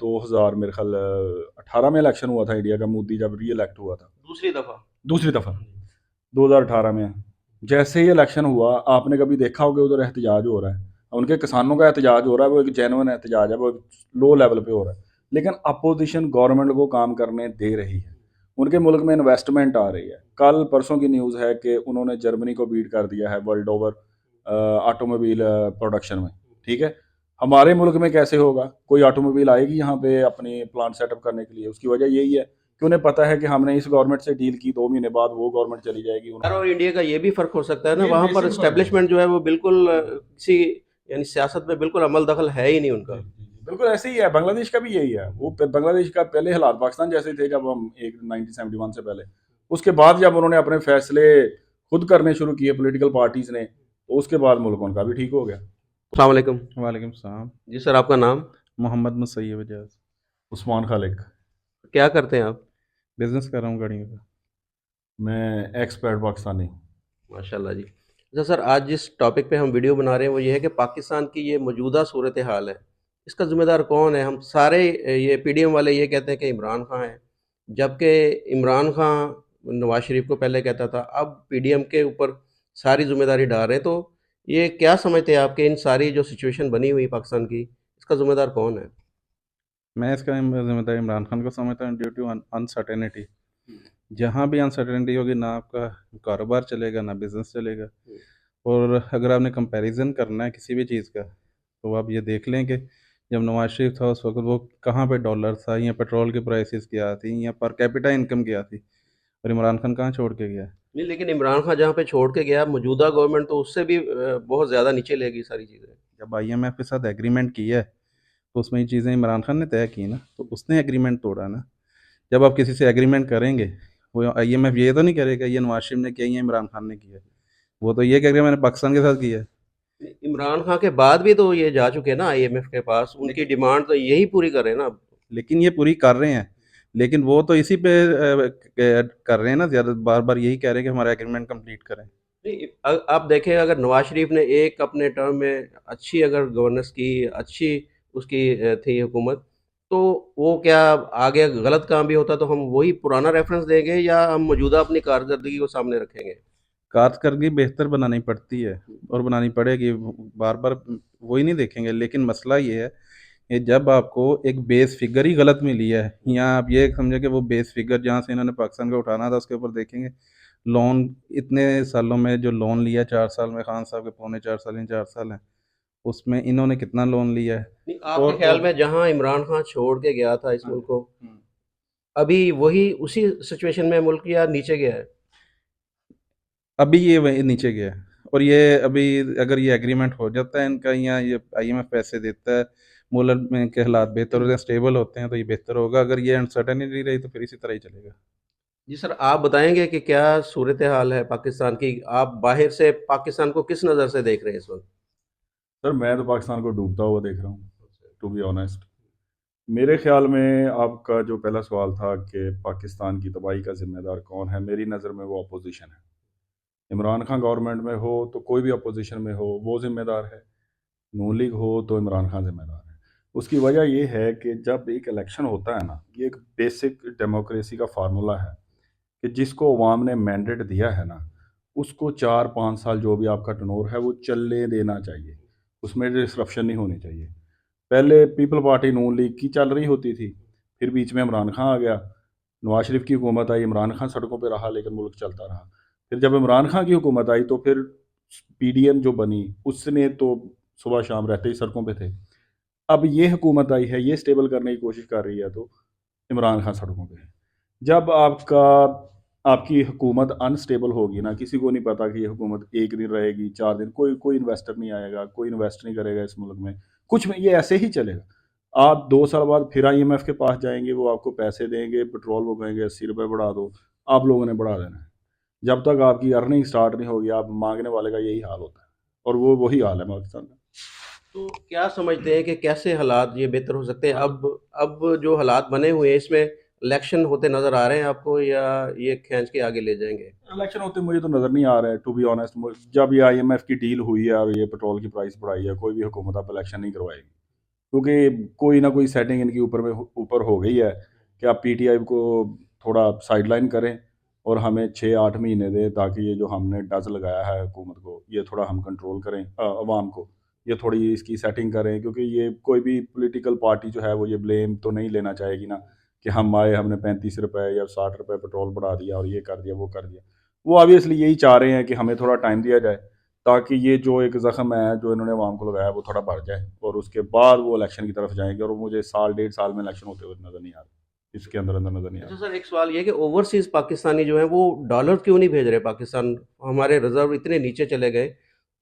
2000 मेरे ख्याल 18 में इलेक्शन हुआ था इंडिया का, मोदी जब री इलेक्ट हुआ था दूसरी दफ़ा 2018 में। जैसे ही इलेक्शन हुआ, आपने कभी देखा होगा उधर एहतजाज हो रहा है, उनके किसानों का एहतजाज हो रहा है, वो एक जेन्युइन एहतजाज है, वो लो लेवल पे हो रहा है, लेकिन अपोजिशन गवर्नमेंट को काम करने दे रही है, उनके मुल्क में इन्वेस्टमेंट आ रही है। कल परसों की न्यूज़ है कि उन्होंने जर्मनी को बीट कर दिया है वर्ल्ड ओवर ऑटोमोबाइल प्रोडक्शन में, ठीक है। हमारे मुल्क में कैसे होगा? कोई ऑटोमोबाइल आएगी यहाँ पे अपनी प्लांट सेटअप करने के लिए? उसकी वजह यही है कि उन्हें पता है कि हमने इस गवर्नमेंट से डील की, 2 महीने बाद वो गवर्नमेंट चली जाएगी। यार और इंडिया का ये भी फ़र्क हो सकता है ना, ये वहाँ पर बेसिक फ़र्क है। एस्टेब्लिशमेंट जो है वो बिल्कुल किसी यानी सियासत में बिल्कुल अमल दखल है ही नहीं जी, उनका। जी, जी। बिल्कुल ऐसे ही है, बांग्लादेश का भी यही है। वो बांग्लादेश का पहले हालात पाकिस्तान जैसे थे जब हम एक 1971 से पहले, उसके बाद जब उन्होंने अपने फैसले खुद करने शुरू किए पॉलिटिकल पार्टीज ने, तो उसके बाद मुल्क उनका भी ठीक हो गया। अस्सलाम वालेकुम। वालेकुम सलाम। जी सर, आपका नाम? मोहम्मद मुसैयब एजाज। उस्मान खालिक। क्या करते हैं आप? बिजनेस कर रहा हूँ गाड़ियों का। मैं एक्सपर्ट पाकिस्तानी। माशाल्लाह जी। अच्छा सर, आज जिस टॉपिक पे हम वीडियो बना रहे हैं वो ये है कि पाकिस्तान की ये मौजूदा सूरत हाल है, इसका ज़िम्मेदार कौन है? हम सारे ये पीडीएम वाले ये कहते हैं कि इमरान खान है, जबकि इमरान खान नवाज शरीफ को पहले कहता था, अब पीडीएम के ऊपर सारी ज़िम्मेदारी डाल रहे हैं। तो ये क्या समझते हैं आप कि इन सारी जो सिचुएशन बनी हुई पाकिस्तान की, इसका ज़िम्मेदार कौन है? मैं इसका जिम्मेदार इमरान खान को समझता हूँ, ड्यू टू अनसर्टेनिटी। जहाँ भी अनसर्टेनिटी होगी, ना आपका कारोबार चलेगा ना बिजनेस चलेगा। और अगर आपने कंपैरिजन करना है किसी भी चीज़ का, तो आप ये देख लें कि जब नवाज शरीफ था उस वक्त वो कहाँ पे डॉलर था, या पेट्रोल की प्राइसेस क्या थी, या पर कैपिटा इनकम क्या थी, और इमरान खान कहाँ छोड़ के गया। नहीं, लेकिन इमरान खान जहाँ पे छोड़ के गया, मौजूदा गवर्नमेंट तो उससे भी बहुत ज़्यादा नीचे ले गई सारी चीज़ें। जब IMF के साथ एग्रीमेंट किया है, तो उसमें ये चीज़ें इमरान खान ने तय की ना, तो उसने एग्रीमेंट तोड़ा ना। जब आप किसी से एग्रीमेंट करेंगे, वो IMF ये तो नहीं करेगा ये नवाज शरीफ ने किया या इमरान खान ने किया है। वो तो ये कहेगा मैंने पाकिस्तान के साथ किया है। इमरान खान के बाद भी तो ये जा चुके हैं ना आईएमएफ के पास, उनकी लेकिन डिमांड तो यही पूरी कर रहे हैं ना अब। लेकिन ये पूरी कर रहे हैं। लेकिन वो तो इसी पे कर रहे हैं ना, ज़्यादा बार बार यही कह रहे हैं कि हमारा एग्रीमेंट कंप्लीट करें। नहीं, आप देखें, अगर नवाज शरीफ ने एक अपने टर्म में अच्छी अगर गवर्नेंस की, अच्छी उसकी थी हुकूमत, तो वो क्या आगे गलत काम भी होता तो हम वही पुराना रेफरेंस देंगे या हम मौजूदा अपनी कारकर्दगी को सामने रखेंगे? कारकर्दगी बेहतर बनानी पड़ती है, और बनानी पड़ेगी। बार बार वही नहीं देखेंगे। लेकिन मसला ये है कि जब आपको एक बेस फिगर ही गलत मिली है, या आप ये समझे कि वो बेस फिगर जहाँ से इन्होंने पाकिस्तान को उठाना था उसके ऊपर देखेंगे, लोन इतने सालों में जो लोन लिया, 4 साल में, खान साहब के पौने 4 साल, इन 4 साल हैं, उसमें इन्होंने कितना लोन लिया है। नहीं, आपके ख्याल में जहां इमरान खान छोड़ के गया था इस हाँ मुल्क जी। को, अभी वही उसी सिचुएशन में मुल्क या नीचे गया है? अभी ये वही नीचे गया है। और ये अभी अगर ये एग्रीमेंट हो जाता है इनका, या ये IMF पैसे देता है, मुल्क में के हालात बेहतर होते हैं, स्टेबल होते हैं, तो ये बेहतर होगा। अगर ये अनसर्टेनिटी रही तो फिर इसी तरह ही चलेगा। जी सर, आप बताएँगे कि क्या सूरत हाल है पाकिस्तान की? आप बाहर से पाकिस्तान को किस नज़र से देख रहे हैं इस वक़्त? सर मैं तो पाकिस्तान को डूबता हुआ देख रहा हूँ, टू बी ऑनेस्ट। मेरे ख्याल में आपका जो पहला सवाल था कि पाकिस्तान की तबाही का जिम्मेदार कौन है, मेरी नज़र में वो अपोजिशन है। इमरान खान गवर्नमेंट में हो तो कोई भी अपोजिशन में हो वो ज़िम्मेदार है, नून लीग हो तो इमरान खान ज़िम्मेदार है। उसकी वजह ये है कि जब एक इलेक्शन होता है ना, ये एक बेसिक डेमोक्रेसी का फार्मूला है कि जिसको अवाम ने मैंडेट दिया है ना, उसको 4-5 साल जो भी आपका टर्नोवर है वो चलने देना चाहिए, उसमें डिसरप्शन नहीं होनी चाहिए। पहले पीपल पार्टी नून लीग की चल रही होती थी, फिर बीच में इमरान खान आ गया, नवाज शरीफ की हुकूमत आई, इमरान खान सड़कों पे रहा लेकिन मुल्क चलता रहा। फिर जब इमरान खान की हुकूमत आई तो फिर पीडीएम जो बनी उसने तो सुबह शाम रहते ही सड़कों पे थे। अब ये हुकूमत आई है, ये स्टेबल करने की कोशिश कर रही है, तो इमरान खान सड़कों पे है। जब आपकी हुकूमत अनस्टेबल होगी ना, किसी को नहीं पता कि ये हुकूमत 1 दिन रहेगी, 4 दिन, कोई इन्वेस्टर नहीं आएगा, कोई इन्वेस्ट नहीं करेगा इस मुल्क में, कुछ में ये ऐसे ही चलेगा। आप 2 साल बाद फिर IMF के पास जाएँगे, वो आपको पैसे देंगे, पेट्रोल वो कहेंगे ₹80 बढ़ा दो, आप लोगों ने बढ़ा देना है। जब तक आपकी अर्निंग स्टार्ट नहीं होगी, आप माँगने वाले का यही हाल होता है, और वो वही हाल है पाकिस्तान का। तो क्या समझते हैं कि कैसे हालात ये बेहतर हो सकते हैं? अब जो हालात बने हुए हैं इसमें इलेक्शन होते नज़र आ रहे हैं आपको, या ये खींच के आगे ले जाएँगे? इलेक्शन होते मुझे तो नज़र नहीं आ रहा है, टू बी ऑनेस्ट। जब ये IMF की डील हुई है और ये पेट्रोल की प्राइस बढ़ाई है, कोई भी हुकूमत अब इलेक्शन नहीं करवाएगी। क्योंकि कोई ना कोई सेटिंग इनकी ऊपर हो गई है कि आप पीटीआई को थोड़ा साइडलाइन करें और हमें 6-8 महीने दें, ताकि ये जो हमने डज लगाया है हुकूमत को, ये थोड़ा हम कंट्रोल करें, अवाम को ये थोड़ी इसकी सेटिंग करें। क्योंकि ये कोई भी पॉलिटिकल पार्टी जो है वो ये ब्लेम तो नहीं लेना चाहेगी ना कि हम आए, हमने 35 रुपये या 60 रुपये पेट्रोल बढ़ा दिया और ये कर दिया वो कर दिया। वो ऑब्वियसली यही चाह रहे हैं कि हमें थोड़ा टाइम दिया जाए, ताकि ये जो एक ज़ख्म है जो इन्होंने आवाम को लगाया वो थोड़ा बढ़ जाए, और उसके बाद वो इलेक्शन की तरफ जाएंगे। और वो मुझे साल 1.5 साल में इलेक्शन होते हुए नज़र नहीं आ रहा, इसके अंदर अंदर नज़र नहीं आ अच्छा रहा। सर, एक सवाल ये है कि ओवरसीज़ पाकिस्तानी जो हैं वो डॉलर क्यों नहीं भेज रहे पाकिस्तान? हमारे रिज़र्व इतने नीचे चले गए,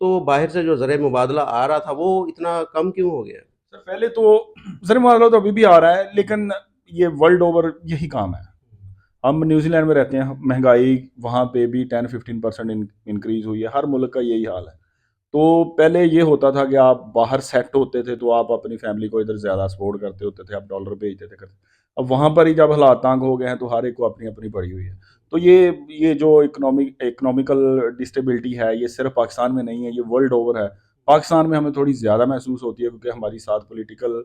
तो बाहर से जो ज़र मुबादला आ रहा था वो इतना कम क्यों हो गया? सर पहले तो ज़र मुआवजा तो अभी भी आ रहा है, लेकिन ये वर्ल्ड ओवर यही काम है। हम न्यूजीलैंड में रहते हैं, महंगाई वहाँ पे भी 10-15% इंक्रीज़ हुई है, हर मुल्क का यही हाल है। तो पहले ये होता था कि आप बाहर सेट होते थे तो आप अपनी फैमिली को इधर ज़्यादा सपोर्ट करते होते थे, आप डॉलर भेजते थे करते। अब वहाँ पर ही जब हालात तंग हो गए हैं तो हर एक को अपनी अपनी पड़ी हुई है। तो ये जो इकोनॉमिकल डिस्टेबिलिटी है, ये सिर्फ पाकिस्तान में नहीं है, ये वर्ल्ड ओवर है। पाकिस्तान में हमें थोड़ी ज़्यादा महसूस होती है क्योंकि हमारी साथ पॉलिटिकल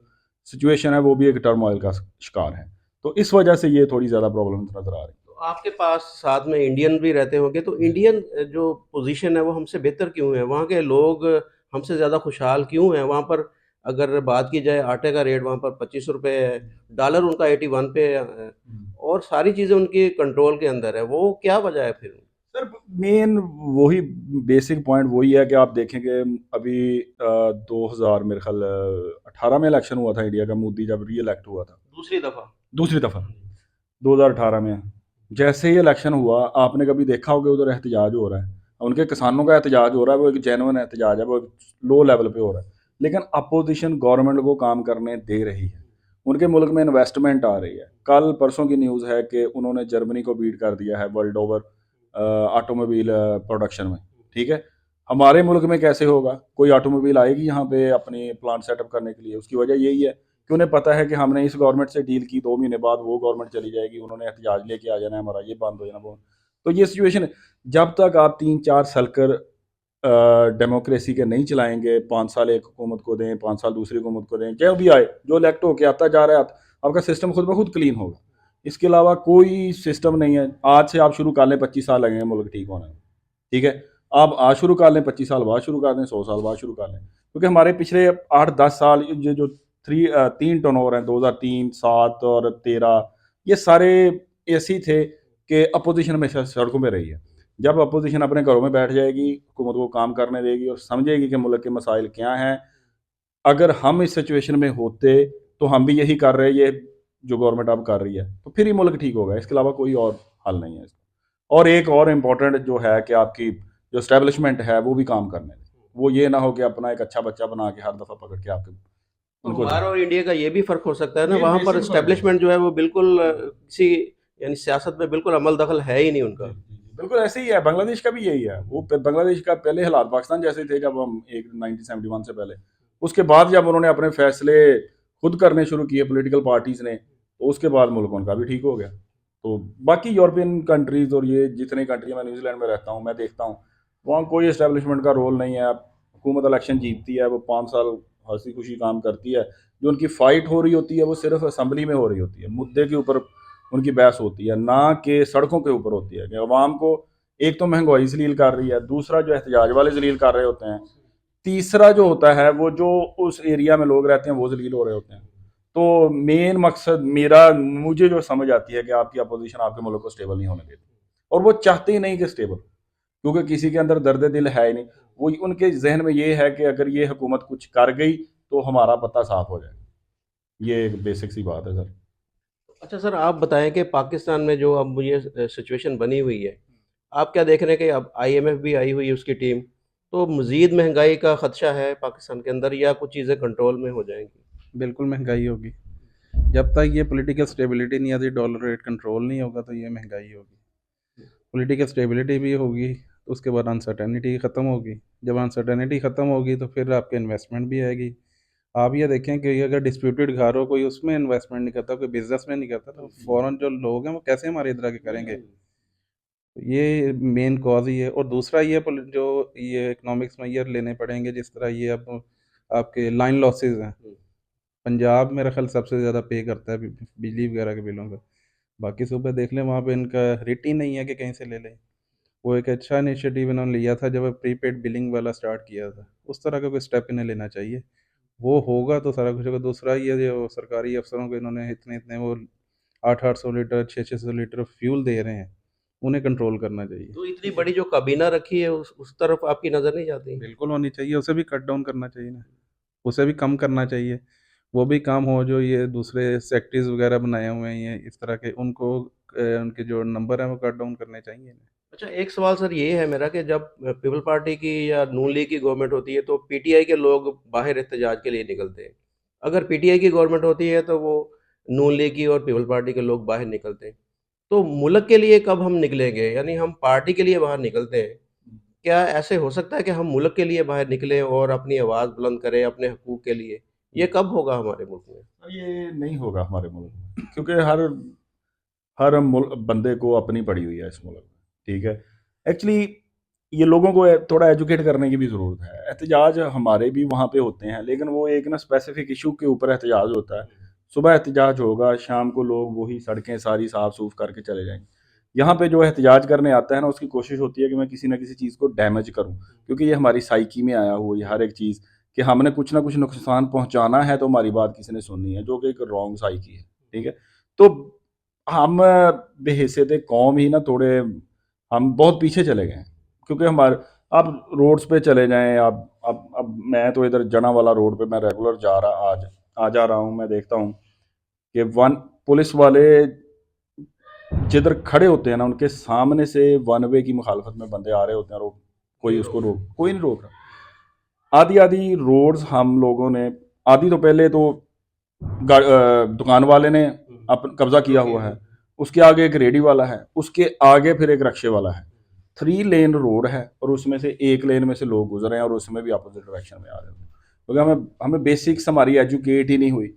सिचुएशन है वो भी एक टर्मोइल का शिकार है। तो इस वजह से ये थोड़ी ज़्यादा प्रॉब्लम नज़र आ रही है। तो आपके पास साथ में इंडियन भी रहते होंगे, तो इंडियन जो पोजीशन है वो हमसे बेहतर क्यों है? वहाँ के लोग हमसे ज़्यादा खुशहाल क्यों हैं? वहाँ पर अगर बात की जाए आटे का रेट वहाँ पर 25 रुपये है, डॉलर उनका 81 पे है और सारी चीज़ें उनकी कंट्रोल के अंदर है, वो क्या वजह है फिर? सर मेन वही बेसिक पॉइंट वही है कि आप देखेंगे अभी 2000 मेरे ख्याल 18 में इलेक्शन हुआ था इंडिया का, मोदी जब री इलेक्ट हुआ था दूसरी दफ़ा। दूसरी दफ़ा 2018 में। जैसे ही इलेक्शन हुआ आपने कभी देखा होगा उधर एहतजाज हो रहा है, उनके किसानों का एहतजाज हो रहा है, वो एक जेन्युइन एहतजाज है, वो लो लेवल पे हो रहा है। लेकिन अपोजिशन गवर्नमेंट को काम करने दे रही है, उनके मुल्क में इन्वेस्टमेंट आ रही है। कल परसों की न्यूज़ है कि उन्होंने जर्मनी को बीट कर दिया है वर्ल्ड ओवर ऑटोमोबाइल प्रोडक्शन में। ठीक है, हमारे मुल्क में कैसे होगा? कोई ऑटोमोबाइल आएगी यहाँ पे अपनी प्लांट सेटअप करने के लिए? उसकी वजह यही है कि उन्हें पता है कि हमने इस गवर्नमेंट से डील की, 2 महीने बाद वो गवर्नमेंट चली जाएगी, उन्होंने एहतजाज लेके आ जाना है, हमारा ये बंद हो जाना वो। तो ये सिचुएशन है। जब तक आप 3-4 सलकर डेमोक्रेसी के नहीं चलाएंगे, 5 साल एक हुकूमत को दें, 5 साल दूसरी हुकूमत को दें, जो भी आए, जो इलेक्ट होके आता जा रहा है, आपका सिस्टम खुद ब खुद क्लीन होगा। इसके अलावा कोई सिस्टम नहीं है। आज से आप शुरू कर लें, 25 साल लगेंगे मुल्क ठीक होने में। ठीक है, आप आज शुरू कर लें, 25 साल बाद शुरू कर दें, 100 साल बाद शुरू कर लें, क्योंकि हमारे पिछले 8-10 साल ये जो 3 टर्नओवर हैं, 2003, 7 और 13, ये सारे ऐसे ही थे कि अपोजिशन हमेशा सड़कों पे रही है। जब अपोजिशन अपने घरों में बैठ जाएगी, हुकूमत को काम करने देगी और समझेगी कि मुल्क के मसाइल क्या हैं, अगर हम इस सिचुएशन में होते तो हम भी यही कर रहे हैं, ये जो गवर्नमेंट अब कर रही है, तो फिर ही मुल्क ठीक होगा। इसके अलावा कोई और हल नहीं है इसका। और एक और इम्पोर्टेंट जो है कि आपकी जो स्टैब्लिशमेंट है वो भी काम करने दें। वो ये ना हो कि अपना एक अच्छा बच्चा बना के हर दफ़ा पकड़ के आपके तो उनको हमारा और इंडिया का ये भी फ़र्क हो सकता है ना, ये वहाँ पर बेसिक फ़र्क है। एस्टेब्लिशमेंट जो है वो बिल्कुल किसी यानी सियासत में बिल्कुल अमल दखल है ही नहीं उनका। बिल्कुल ऐसे ही है। बांग्लादेश का भी यही है। वो बांग्लादेश का पहले हालात पाकिस्तान जैसे थे जब हम एक 1971 से पहले, उसके बाद जब उन्होंने अपने फैसले खुद करने शुरू किए पॉलिटिकल पार्टीज़ ने, तो उसके बाद मुल्क उनका भी ठीक हो गया। तो बाकी यूरोपियन कंट्रीज़ और ये जितनी कंट्री, मैं न्यूजीलैंड में रहता हूँ, मैं देखता हूँ वहाँ कोई इस्टेब्लिशमेंट का रोल नहीं है। हुकूमत इलेक्शन जीतती है, वो 5 साल हंसी खुशी काम करती है। जो उनकी फ़ाइट हो रही होती है वो सिर्फ असम्बली में हो रही होती है, मुद्दे के ऊपर उनकी बहस होती है, ना कि सड़कों के ऊपर होती है कि अवाम को एक तो महंगाई जलील कर रही है, दूसरा जो एहतजाज वाले जलील कर रहे होते हैं, तीसरा जो होता है वो जो उस एरिया में लोग रहते हैं वो जलील हो रहे होते हैं। तो मेन मकसद मेरा, मुझे जो समझ आती है कि आपकी अपोजिशन आपके मुल्क को स्टेबल नहीं होने देती, और वो चाहते ही नहीं कि स्टेबल, क्योंकि किसी के अंदर दर्द दिल है ही नहीं। वो उनके जहन में ये है कि अगर ये हुकूमत कुछ कर गई तो हमारा पत्ता साफ हो जाएगा। ये एक बेसिक सी बात है सर। अच्छा सर, आप बताएँ कि पाकिस्तान में जो अब ये सिचुएशन बनी हुई है, आप क्या देख रहे हैं कि अब आईएमएफ भी आई हुई है उसकी टीम, तो मज़ीद महँगाई का ख़दशा है पाकिस्तान के अंदर या कुछ चीज़ें कंट्रोल में हो जाएँगी? बिल्कुल महंगाई होगी। जब तक ये पॉलिटिकल स्टेबिलिटी नहीं आती, डॉलर रेट कंट्रोल नहीं होगा, तो ये महंगाई होगी। पॉलिटिकल स्टेबिलिटी भी होगी तो उसके बाद अनसर्टेनिटी ख़त्म होगी। जब अनसर्टेनिटी ख़त्म होगी तो फिर आपके इन्वेस्टमेंट भी आएगी। आप ये देखें कि अगर डिस्प्यूटेड घर हो, कोई उसमें इन्वेस्टमेंट नहीं करता, कोई बिजनेस में नहीं करता, तो फॉरेन जो लोग हैं वो कैसे हमारे इधर आके करेंगे? तो ये मेन कॉज ही है। और दूसरा ये जो ये इकोनॉमिक्स में ईयर लेने पड़ेंगे, जिस तरह ये अब आपके लाइन लॉसेस हैं, पंजाब मेरा ख्याल सबसे ज़्यादा पे करता है बिजली वगैरह के बिलों का। बाकी सूबे देख लें, वहाँ पे इनका रेट ही नहीं है कि कहीं से ले लें। वो एक अच्छा इनिशिएटिव इन्होंने लिया था जब प्रीपेड बिलिंग वाला स्टार्ट किया था, उस तरह का कोई स्टेप इन्हें लेना चाहिए। वो होगा तो सारा कुछ होगा। दूसरा ये जो सरकारी अफसरों को इन्होंने इतने इतने वो 800 लीटर 600 लीटर फ्यूल दे रहे हैं, उन्हें कंट्रोल करना चाहिए। तो इतनी बड़ी जो काबीना रखी है उस तरफ आपकी नज़र नहीं जाती? बिल्कुल होनी चाहिए, उसे भी कट डाउन करना चाहिए ना, उसे भी कम करना चाहिए। वो भी काम हो जो ये दूसरे सेक्टर्स वगैरह बनाए हुए हैं ये इस तरह के, उनको उनके जो नंबर हैं वो कट डाउन करने चाहिए। अच्छा, एक सवाल सर ये है मेरा कि जब पीपल पार्टी की या नून लीग की गवर्नमेंट होती है तो पीटीआई के लोग बाहर एहतजाज के लिए निकलते हैं। अगर पीटीआई की गवर्नमेंट होती है तो वो नून लीग की और पीपल पार्टी के लोग बाहर निकलते हैं। तो मुल्क के लिए कब हम निकलेंगे? यानी हम पार्टी के लिए बाहर निकलते हैं। क्या ऐसे हो सकता है कि हम मुल्क के लिए बाहर निकलें और अपनी आवाज़ बुलंद करें अपने हकूक़ के लिए? ये कब होगा हमारे मुल्क में? अब ये नहीं होगा हमारे मुल्क में, क्योंकि हर हर बंदे को अपनी पड़ी हुई है इस मुल्क में, ठीक है। एक्चुअली ये लोगों को थोड़ा एजुकेट करने की भी ज़रूरत है। एहतजाज हमारे भी वहाँ पे होते हैं, लेकिन वो एक ना स्पेसिफिक इशू के ऊपर एहतजाज होता है। सुबह एहतजाज होगा, शाम को लोग वही सड़कें सारी साफ़ सूफ करके चले जाएंगे। यहाँ पे जो एहतजाज करने आता है ना, उसकी कोशिश होती है कि मैं किसी ना किसी चीज़ को डैमेज करूँ, क्योंकि ये हमारी साइकी में आया हुआ ये हर एक चीज़ कि हमने कुछ ना कुछ नुकसान पहुँचाना है तो हमारी बात किसी ने सुननी है, जो कि एक रॉन्ग साइकी है, ठीक है। तो हम बेहैसियत कौम ही ना थोड़े हम बहुत पीछे चले गए हैं, क्योंकि हमारे आप रोड्स पे चले जाएं। अब मैं तो इधर जना वाला रोड पे मैं रेगुलर जा रहा आज आ जा रहा हूँ, मैं देखता हूँ कि वन पुलिस वाले जिधर खड़े होते हैं ना, उनके सामने से वन वे की मुखालफत में बंदे आ रहे होते हैं और कोई उसको कोई नहीं रोक रहा। आधी आधी रोड्स हम लोगों ने, आधी तो पहले तो दुकान वाले ने कब्जा किया हुआ है, उसके आगे एक रेडी वाला है, उसके आगे फिर एक रक्शे वाला है। 3 लेन रोड है और उसमें से एक लेन में से लोग गुजर रहे हैं और उसमें भी अपोजिट डायरेक्शन में आ रहे हैं, क्योंकि हमें हमें बेसिक्स हमारी एजुकेट ही नहीं हुई,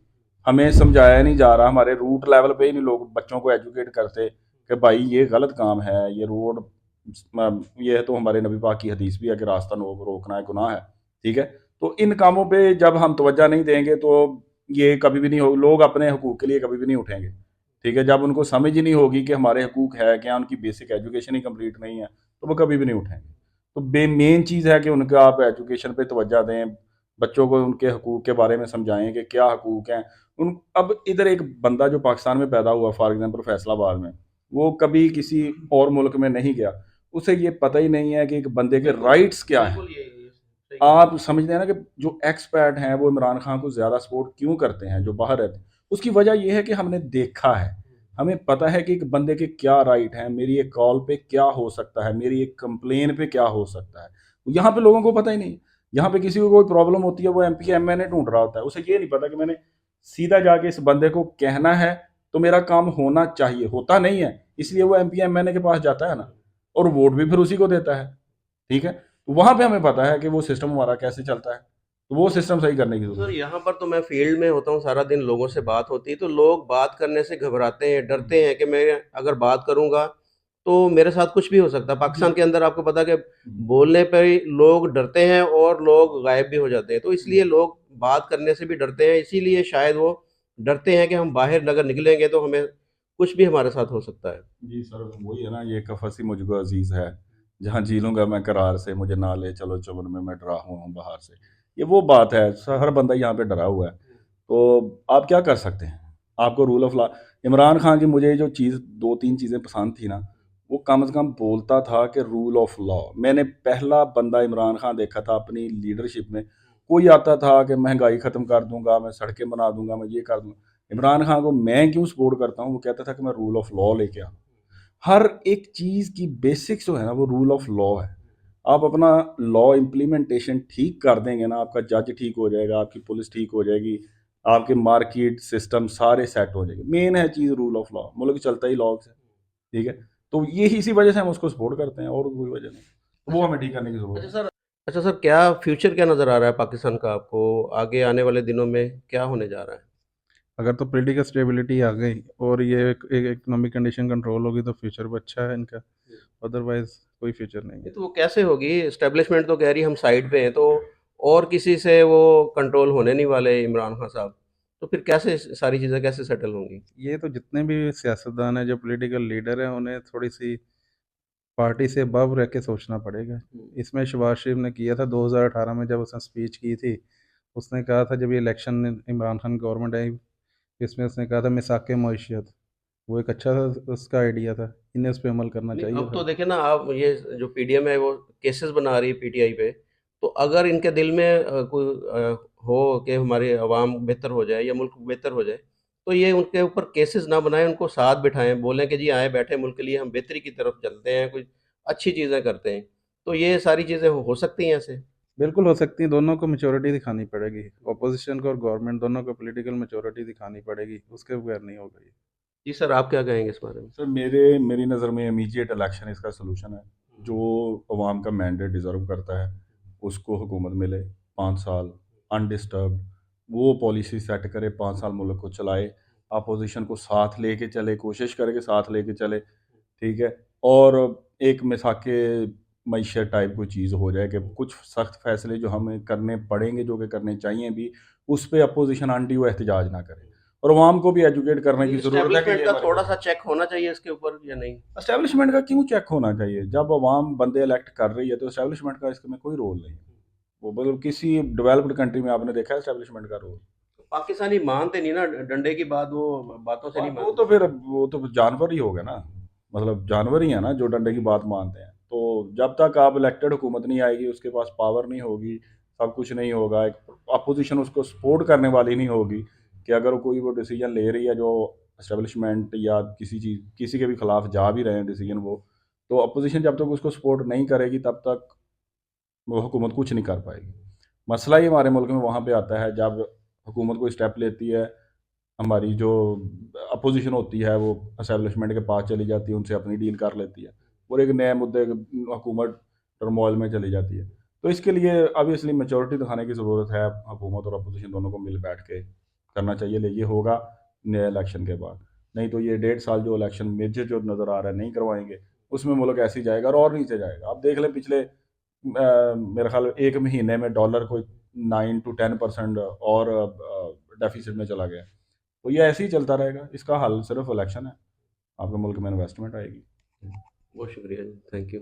हमें समझाया नहीं जा रहा, हमारे रूट लेवल पे ही नहीं लोग बच्चों को एजुकेट करते कि भाई ये गलत काम है, ये रोड ये है तो हमारे नबी पाक की हदीस भी है कि रास्ता रोकना है गुनाह है, ठीक है। तो इन कामों पे जब हम तवज्जो नहीं देंगे तो ये कभी भी नहीं हो, लोग अपने हकूक़ के लिए कभी भी नहीं उठेंगे, ठीक है। जब उनको समझ ही नहीं होगी कि हमारे हकूक़ है क्या, उनकी बेसिक एजुकेशन ही कंप्लीट नहीं है, तो वो कभी भी नहीं उठेंगे। तो मेन चीज़ है कि उनका आप एजुकेशन पे तवज्जो दें, बच्चों को उनके हकूक़ के बारे में समझाएं कि क्या हकूक़ हैं। उन अब इधर एक बंदा जो पाकिस्तान में पैदा हुआ, फॉर एग्जांपल फैसलाबाद में, वो कभी किसी और मुल्क में नहीं गया, उसे ये पता ही नहीं है कि एक बंदे के राइट्स क्या हैं। बिल्कुल ये सही कहा। आप समझते हैं ना कि जो एक्सपर्ट हैं वो इमरान खान को ज़्यादा सपोर्ट क्यों करते हैं जो बाहर रहते हैं, उसकी वजह ये है कि हमने देखा है, हमें पता है कि एक बंदे के क्या राइट हैं, मेरी एक कॉल पे क्या हो सकता है, मेरी एक कंप्लेन पे क्या हो सकता है। यहाँ पे लोगों को पता ही नहीं। यहाँ पे किसी को कोई प्रॉब्लम होती है, वो एमपी एमएनए ढूंढ रहा होता है, उसे ये नहीं पता कि मैंने सीधा जाके इस बंदे को कहना है तो मेरा काम होना चाहिए, होता नहीं है, इसलिए वो एमपी एमएनए के पास जाता है ना, और वोट भी फिर उसी को देता है, ठीक है। तो वहाँ पे हमें पता है कि वो सिस्टम हमारा कैसे चलता है, तो वो सिस्टम सही करने की तो जरूरत सर यहाँ पर तो मैं फील्ड में होता हूँ सारा दिन, लोगों से बात होती है तो लोग बात करने से घबराते हैं, डरते हैं कि मैं अगर बात करूँगा तो मेरे साथ कुछ भी हो सकता है। पाकिस्तान के अंदर आपको पता है कि बोलने पे ही लोग डरते हैं और लोग गायब भी हो जाते हैं, तो इसलिए लोग बात करने से भी डरते हैं, इसीलिए शायद वो डरते हैं कि हम बाहर अगर निकलेंगे तो हमें कुछ भी हमारे साथ हो सकता है। जी सर, वही है ना, ये कफसी मुझको अजीज है, जहाँ जी लूंगा मैं करार से, मुझे ना ले चलो चुभन में मैं डरा हुआ हूँ बाहर से। ये वो बात है, हर बंदा यहाँ पे डरा हुआ है। तो आप क्या कर सकते हैं, आपको rule of law, Imran Khan की मुझे जो चीज़ 2-3 चीज़ें पसंद थी ना, वो कम से कम बोलता था कि रूल ऑफ लॉ। मैंने पहला बंदा इमरान खान देखा था अपनी लीडरशिप में, कोई आता था कि महंगाई ख़त्म कर दूंगा, मैं सड़कें बना दूंगा, मैं ये कर दूंगा। इमरान खान को मैं क्यों सपोर्ट करता हूँ, वो कहता था कि मैं रूल ऑफ लॉ लेके आऊँ। हर एक चीज़ की बेसिक्स जो है ना वो रूल ऑफ लॉ है। आप अपना लॉ इम्प्लीमेंटेशन ठीक कर देंगे ना, आपका जज ठीक हो जाएगा, आपकी पुलिस ठीक हो जाएगी, आपके मार्केट सिस्टम सारे सेट हो जाएंगे। मेन है चीज़ रूल ऑफ लॉ, मुल्क चलता ही लॉ से, ठीक है। तो ये इसी वजह से हम उसको सपोर्ट करते हैं और कोई वजह नहीं, तो वो हमें ठीक करने की ज़रूरत अच्छा है। सर अच्छा सर, क्या फ्यूचर क्या नज़र आ रहा है पाकिस्तान का आपको? आगे आने वाले दिनों में क्या होने जा रहा है? अगर तो पॉलिटिकल स्टेबिलिटी आ गई और ये एक इकोनॉमिक कंडीशन कंट्रोल होगी तो फ्यूचर भी अच्छा है इनका, अदरवाइज कोई फ्यूचर नहीं ये है। तो वो कैसे होगी? एस्टेब्लिशमेंट तो कह रही हम साइड पे हैं, तो और किसी से वो कंट्रोल होने नहीं वाले इमरान खान साहब। तो फिर कैसे सारी चीज़ें कैसे सेटल होंगी? ये तो जितने भी सियासतदान हैं, जो पॉलिटिकल लीडर हैं, उन्हें थोड़ी-सी पार्टी से अबव रह के सोचना पड़ेगा। इसमें शहबाज शरीफ ने किया था 2018 में, जब उसने स्पीच की थी, उसने कहा था जब ये इलेक्शन इमरान खान की गवर्नमेंट आई, इसमें उसने कहा था मिसाक मईशत, वो एक अच्छा उसका आइडिया था, इन्हें उस पे अमल करना नहीं, चाहिए अब तो था। देखिए ना आप, ये जो पीडीएम है वो केसेस बना रही है पीटीआई पे, तो अगर इनके दिल में कोई हो कि हमारी आवाम बेहतर हो जाए या मुल्क बेहतर हो जाए, तो ये उनके ऊपर केसेस ना बनाएं, उनको साथ बिठाएं, बोलें कि जी आए बैठे मुल्क के लिए हम बेहतरी की तरफ चलते हैं, कुछ अच्छी चीज़ें करते हैं, तो ये सारी चीज़ें हो सकती हैं ऐसे। बिल्कुल हो सकती है, दोनों को मैच्योरिटी दिखानी पड़ेगी, अपोजिशन को और गवर्नमेंट दोनों को पॉलिटिकल मैच्योरिटी दिखानी पड़ेगी, उसके बगैर नहीं होगा ये। जी सर, आप क्या कहेंगे इस बारे में? सर मेरी नज़र में इमीडिएट इलेक्शन इसका सलूशन है। जो अवाम का मैंडेट डिज़र्व करता है उसको हुकूमत मिले 5 साल अनडिस्टर्ब्ड, वो पॉलिसी सेट करे, 5 साल मुल्क को चलाए, अपोजिशन को साथ लेके चले, कोशिश करे कि साथ लेके चले, ठीक है। और एक मिसाके मईशत टाइप कोई चीज़ हो जाए कि कुछ सख्त फैसले जो हमें करने पड़ेंगे, जो कि करने चाहिए भी, उस पे अपोजिशन आंटी वो एहतजाज ना करे। और अवाम को भी एजुकेट करने की ज़रूरत है कि एस्टेब्लिशमेंट ये का हमारे थोड़ा-सा चेक होना चाहिए इसके ऊपर या नहीं? एस्टेब्लिशमेंट का क्यों चेक होना चाहिए? जब अवाम बंदे इलेक्ट कर रही है तो एस्टेब्लिशमेंट का इसमें कोई रोल नहीं है। वो मतलब किसी डेवलप्ड कंट्री में आपने देखा है एस्टेब्लिशमेंट का रोल? पाकिस्तानी मानते नहीं ना, डंडे की बात वो बातों से नहीं वो मानते। तो फिर वो तो जानवर ही हो गए ना, मतलब जानवर ही है ना जो डंडे की बात मानते हैं। तो जब तक आप इलेक्टेड हुकूमत नहीं आएगी, उसके पास पावर नहीं होगी, सब कुछ नहीं होगा, एक अपोजिशन उसको सपोर्ट करने वाली नहीं होगी कि अगर कोई वो डिसीजन ले रही है जो एस्टेब्लिशमेंट या किसी चीज़ किसी के भी खिलाफ जा भी रहे हैं डिसीजन वो, तो अपोजिशन जब तक उसको सपोर्ट नहीं करेगी तब तक वो हुकूमत कुछ नहीं कर पाएगी। मसला ही हमारे मुल्क में वहाँ पे आता है जब हुकूमत कोई स्टेप लेती है, हमारी जो अपोजिशन होती है वो एस्टेब्लिशमेंट के पास चली जाती है, उनसे अपनी डील कर लेती है और एक नए मुद्दे हुकूमत टर्मोइल में चली जाती है। तो इसके लिए ऑब्वियसली मैच्योरिटी दिखाने की ज़रूरत है, हुकूमत और अपोजिशन दोनों को मिल बैठ के करना चाहिए। ये होगा नए इलेक्शन के बाद, नहीं तो ये 1.5 साल जो इलेक्शन मेजर जो नज़र आ रहा है नहीं करवाएंगे, उसमें मुल्क ऐसे ही जाएगा और नीचे जाएगा। आप देख लें पिछले मेरे ख्याल 1 महीने में डॉलर कोई 9 to 10% और डेफिसिट में चला गया। तो ये ऐसे ही चलता रहेगा, इसका हल सिर्फ इलेक्शन है, आपके मुल्क में इन्वेस्टमेंट आएगी। बहुत शुक्रिया जी, थैंक यू।